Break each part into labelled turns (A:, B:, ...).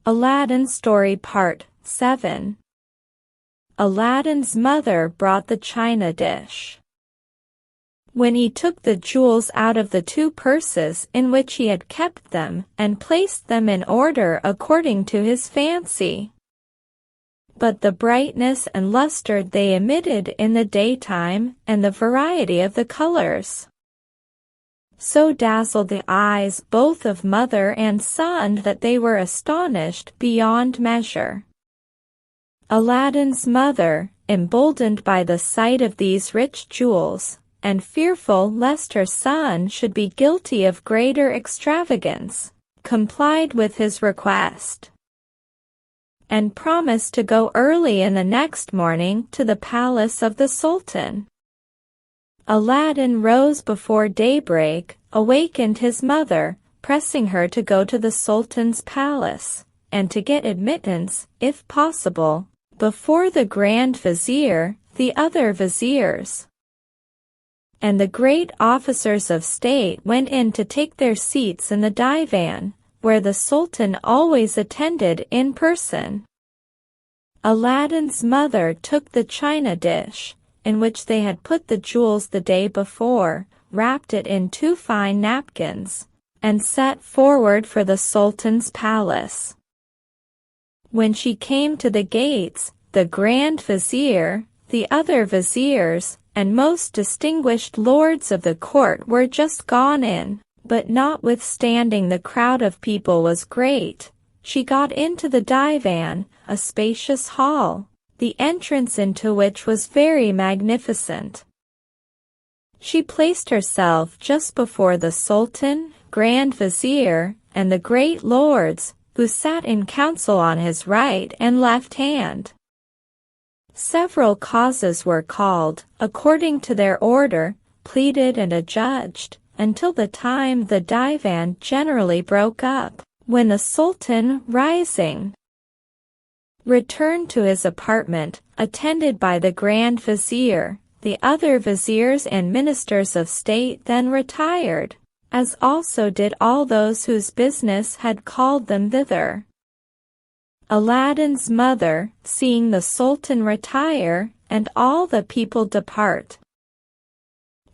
A: Aladdin Story Part 7. Aladdin's mother brought the china dish. When he took the jewels out of the two purses in which he had kept them and placed them in order according to his fancy. But the brightness and luster they emitted in the daytime and the variety of the colors so dazzled the eyes both of mother and son that they were astonished beyond measure. Aladdin's mother, emboldened by the sight of these rich jewels, and fearful lest her son should be guilty of greater extravagance, complied with his request, and promised to go early in the next morning to the palace of the Sultan. Aladdin rose before daybreak, awakened his mother, pressing her to go to the Sultan's palace, and to get admittance, if possible, before the Grand Vizier, the other viziers, and the great officers of state went in to take their seats in the divan, where the Sultan always attended in person. Aladdin's mother took the china dish, in which they had put the jewels the day before, wrapped it in two fine napkins, and set forward for the Sultan's palace. When she came to the gates, the Grand Vizier, the other viziers, and most distinguished lords of the court were just gone in, but notwithstanding the crowd of people was great, she got into the divan, a spacious hall, the entrance into which was very magnificent. She placed herself just before the Sultan, Grand Vizier, and the great lords, who sat in council on his right and left hand. Several causes were called, according to their order, pleaded and adjudged, until the time the divan generally broke up, when the Sultan, rising, returned to his apartment, attended by the Grand Vizier. The other viziers and ministers of state then retired, as also did all those whose business had called them thither. Aladdin's mother, seeing the Sultan retire, and all the people depart,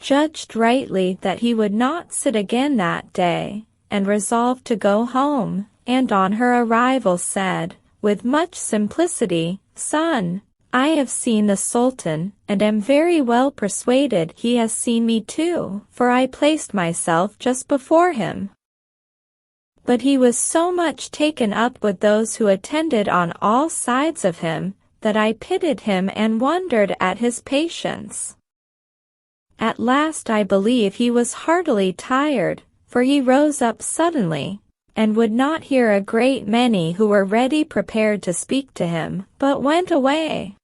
A: judged rightly that he would not sit again that day, and resolved to go home, and on her arrival said, with much simplicity, "Son, I have seen the Sultan, and am very well persuaded he has seen me too, for I placed myself just before him. But he was so much taken up with those who attended on all sides of him, that I pitied him and wondered at his patience. At last I believe he was heartily tired, for he rose up suddenly, and would not hear a great many who were ready prepared to speak to him, but went away.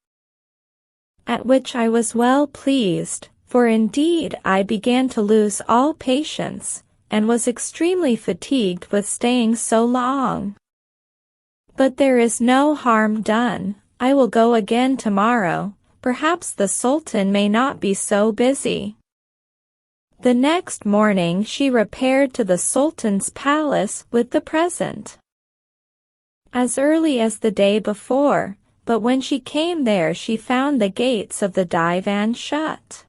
A: At which I was well pleased, for indeed I began to lose all patience, and was extremely fatigued with staying so long. But there is no harm done, I will go again tomorrow, perhaps the Sultan may not be so busy." The next morning she repaired to the Sultan's palace with the present, as early as the day before, but when she came there she found the gates of the divan shut.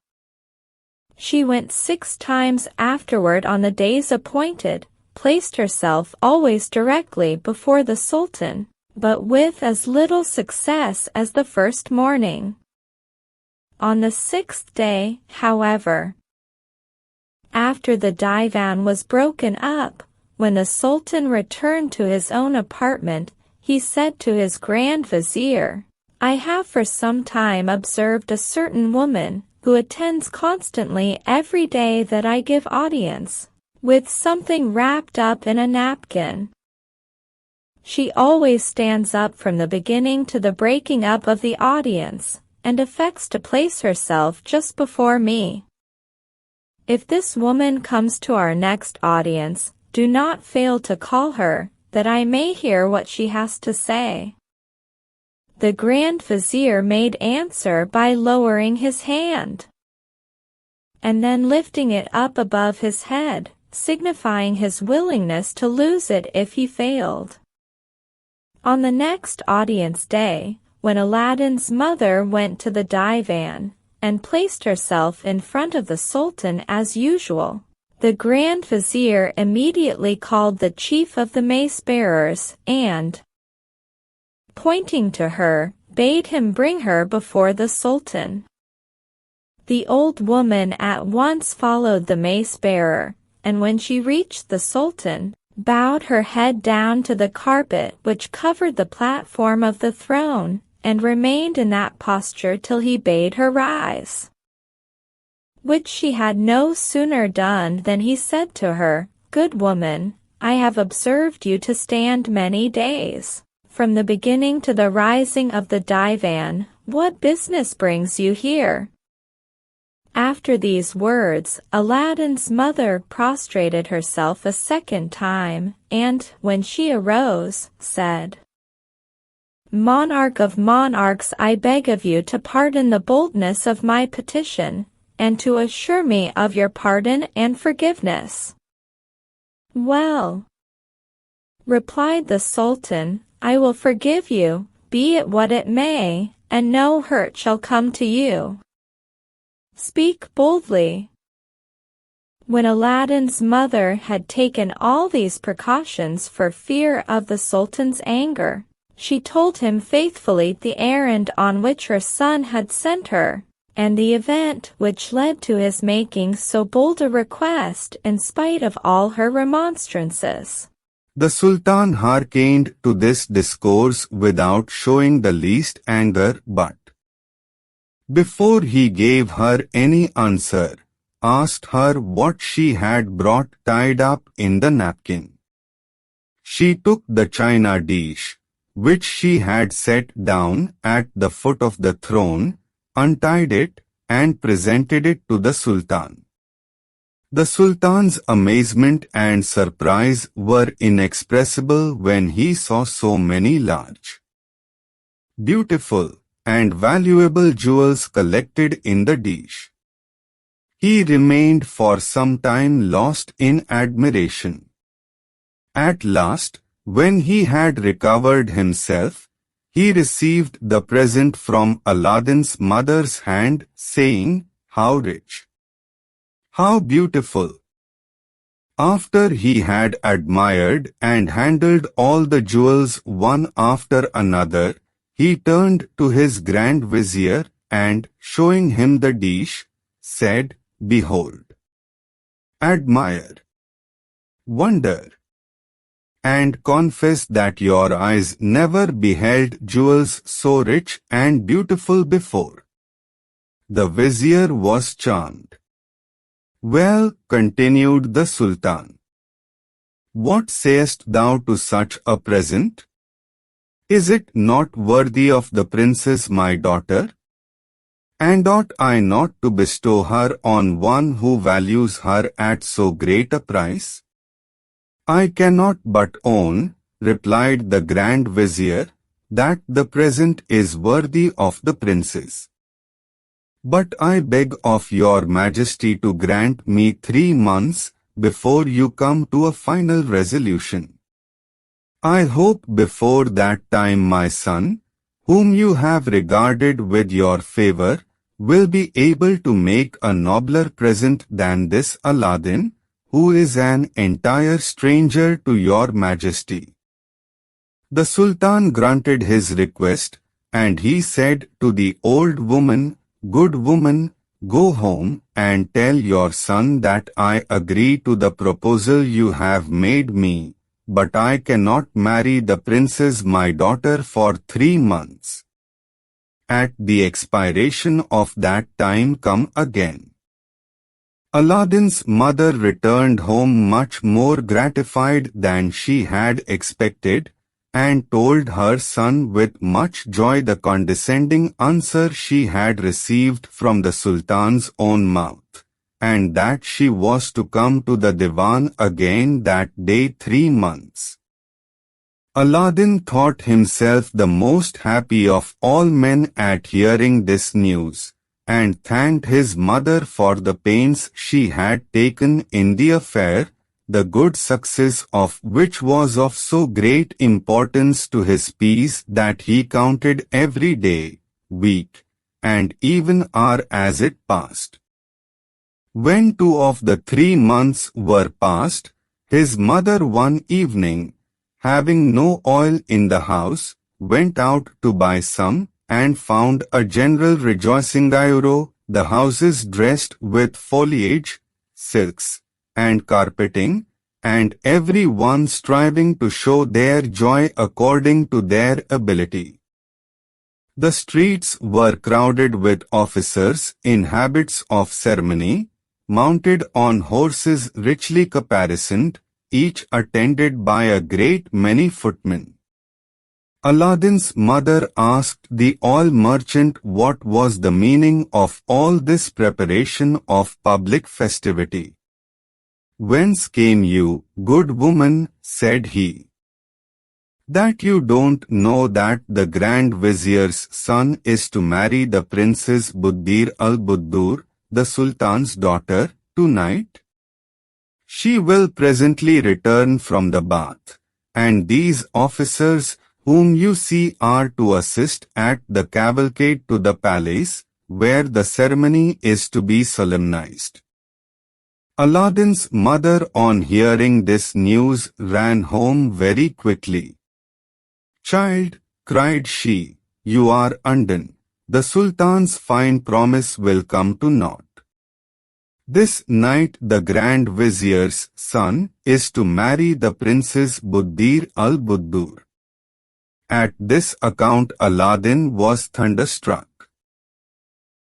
A: She went 6 times afterward on the days appointed, placed herself always directly before the Sultan, but with as little success as the first morning. On the 6th day, however, after the divan was broken up, when the Sultan returned to his own apartment, he said to his Grand Vizier, "I have for some time observed a certain woman, who attends constantly every day that I give audience, with something wrapped up in a napkin. She always stands up from the beginning to the breaking up of the audience, and affects to place herself just before me. If this woman comes to our next audience, do not fail to call her, that I may hear what she has to say." The Grand Vizier made answer by lowering his hand, and then lifting it up above his head, signifying his willingness to lose it if he failed. On the next audience day, when Aladdin's mother went to the divan and placed herself in front of the Sultan as usual, the Grand Vizier immediately called the chief of the mace-bearers and, pointing to her, bade him bring her before the Sultan. The old woman at once followed the mace-bearer, and when she reached the Sultan, bowed her head down to the carpet which covered the platform of the throne, and remained in that posture till he bade her rise. Which she had no sooner done than he said to her, "Good woman, I have observed you to stand many days, from the beginning to the rising of the divan. What business brings you here?" After these words, Aladdin's mother prostrated herself a second time, and, when she arose, said, "Monarch of monarchs, I beg of you to pardon the boldness of my petition, and to assure me of your pardon and forgiveness." "Well," replied the Sultan, "I will forgive you, be it what it may, and no hurt shall come to you. Speak boldly." When Aladdin's mother had taken all these precautions for fear of the Sultan's anger, she told him faithfully the errand on which her son had sent her, and the event which led to his making so bold a request in spite of all her remonstrances.
B: The Sultan hearkened to this discourse without showing the least anger, but, before he gave her any answer, asked her what she had brought tied up in the napkin. She took the china dish, which she had set down at the foot of the throne, untied it, and presented it to the Sultan. The Sultan's amazement and surprise were inexpressible when he saw so many large, beautiful, and valuable jewels collected in the dish. He remained for some time lost in admiration. At last, when he had recovered himself, he received the present from Aladdin's mother's hand, saying, "How rich! How beautiful!" After he had admired and handled all the jewels one after another, he turned to his Grand Vizier and, showing him the dish, said, "Behold, admire, wonder, and confess that your eyes never beheld jewels so rich and beautiful before." The Vizier was charmed. "Well," continued the Sultan, "what sayest thou to such a present? Is it not worthy of the princess my daughter? And ought I not to bestow her on one who values her at so great a price?" "I cannot but own," replied the Grand Vizier, "that the present is worthy of the princess. But I beg of your Majesty to grant me 3 months before you come to a final resolution. I hope before that time my son, whom you have regarded with your favor, will be able to make a nobler present than this Aladdin, who is an entire stranger to your Majesty." The Sultan granted his request, and he said to the old woman, "Good woman, go home and tell your son that I agree to the proposal you have made me, but I cannot marry the princess my daughter for 3 months. At the expiration of that time come again." Aladdin's mother returned home much more gratified than she had expected, and told her son with much joy the condescending answer she had received from the Sultan's own mouth, and that she was to come to the divan again that day 3 months. Aladdin thought himself the most happy of all men at hearing this news, and thanked his mother for the pains she had taken in the affair, the good success of which was of so great importance to his peace that he counted every day, week, and even hour as it passed. When 2 of the 3 months were past, his mother one evening, having no oil in the house, went out to buy some, and found a general rejoicing. The houses dressed with foliage, silks, and carpeting, and every one striving to show their joy according to their ability. The streets were crowded with officers in habits of ceremony, mounted on horses richly caparisoned, each attended by a great many footmen. Aladdin's mother asked the oil merchant what was the meaning of all this preparation of public festivity. "Whence came you, good woman?" said he. "That you don't know that the Grand Vizier's son is to marry the Princess Buddir al-Buddur, the Sultan's daughter, tonight? She will presently return from the bath, and these officers whom you see are to assist at the cavalcade to the palace, where the ceremony is to be solemnized." Aladdin's mother, on hearing this news, ran home very quickly. "Child," cried she, "you are undone. The Sultan's fine promise will come to naught. This night the Grand Vizier's son is to marry the Princess Buddir al-Buddur." At this account Aladdin was thunderstruck.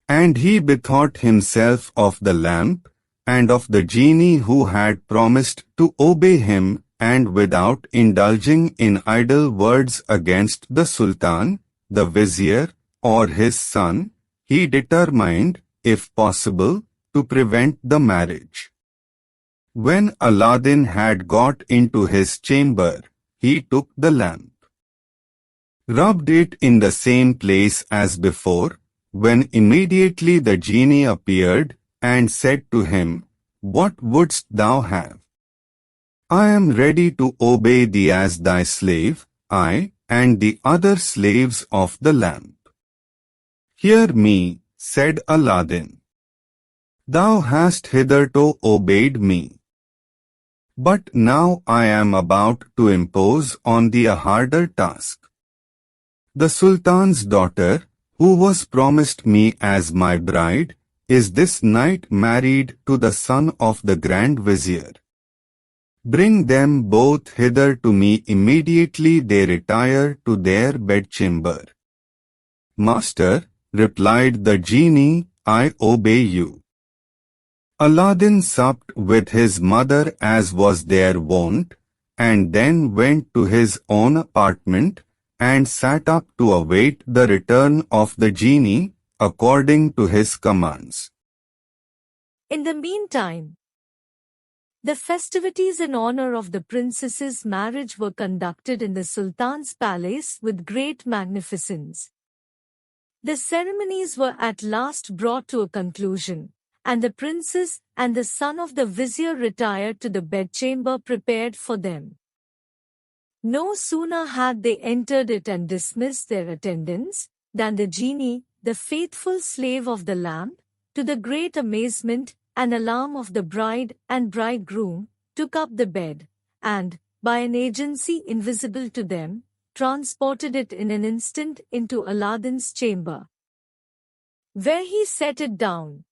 B: And he bethought himself of the lamp, and of the genie who had promised to obey him, and without indulging in idle words against the Sultan, the Vizier, or his son, he determined, if possible, to prevent the marriage. When Aladdin had got into his chamber, he took the lamp, rubbed it in the same place as before, when immediately the genie appeared, and said to him, "What wouldst thou have?" "I am ready to obey thee as thy slave, I, and the other slaves of the lamp." "Hear me," said Aladdin. "Thou hast hitherto obeyed me. But now I am about to impose on thee a harder task. The Sultan's daughter, who was promised me as my bride, is this night married to the son of the Grand Vizier. Bring them both hither to me immediately they retire to their bedchamber." "Master," replied the genie, "I obey you." Aladdin supped with his mother as was their wont, and then went to his own apartment, and sat up to await the return of the genie, according to his commands.
C: In the meantime, the festivities in honor of the princess's marriage were conducted in the Sultan's palace with great magnificence. The ceremonies were at last brought to a conclusion, and the princess and the son of the vizier retired to the bedchamber prepared for them. No sooner had they entered it and dismissed their attendants, than the genie, the faithful slave of the lamp, to the great amazement and alarm of the bride and bridegroom, took up the bed, and, by an agency invisible to them, transported it in an instant into Aladdin's chamber, where he set it down.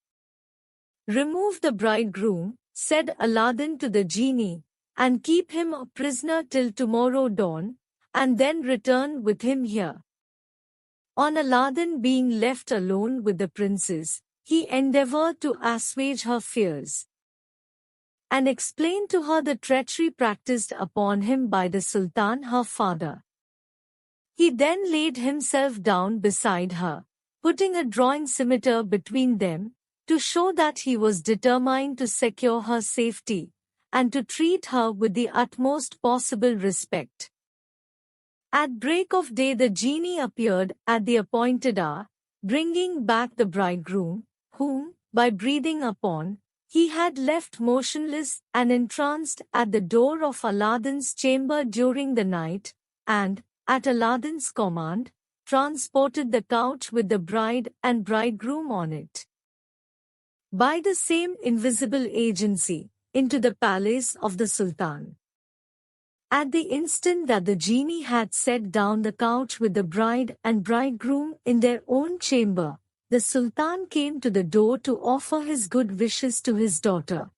C: "Remove the bridegroom," said Aladdin to the genie, "and keep him a prisoner till tomorrow dawn, and then return with him here." On Aladdin being left alone with the princess, he endeavored to assuage her fears, and explained to her the treachery practiced upon him by the Sultan her father. He then laid himself down beside her, putting a drawing scimitar between them, to show that he was determined to secure her safety, and to treat her with the utmost possible respect. At break of day the genie appeared at the appointed hour, bringing back the bridegroom, whom, by breathing upon, He had left motionless and entranced at the door of Aladdin's chamber during the night, and, at Aladdin's command, transported the couch with the bride and bridegroom on it. By the same invisible agency, into the palace of the Sultan. At the instant that the genie had set down the couch with the bride and bridegroom in their own chamber, the Sultan came to the door to offer his good wishes to his daughter.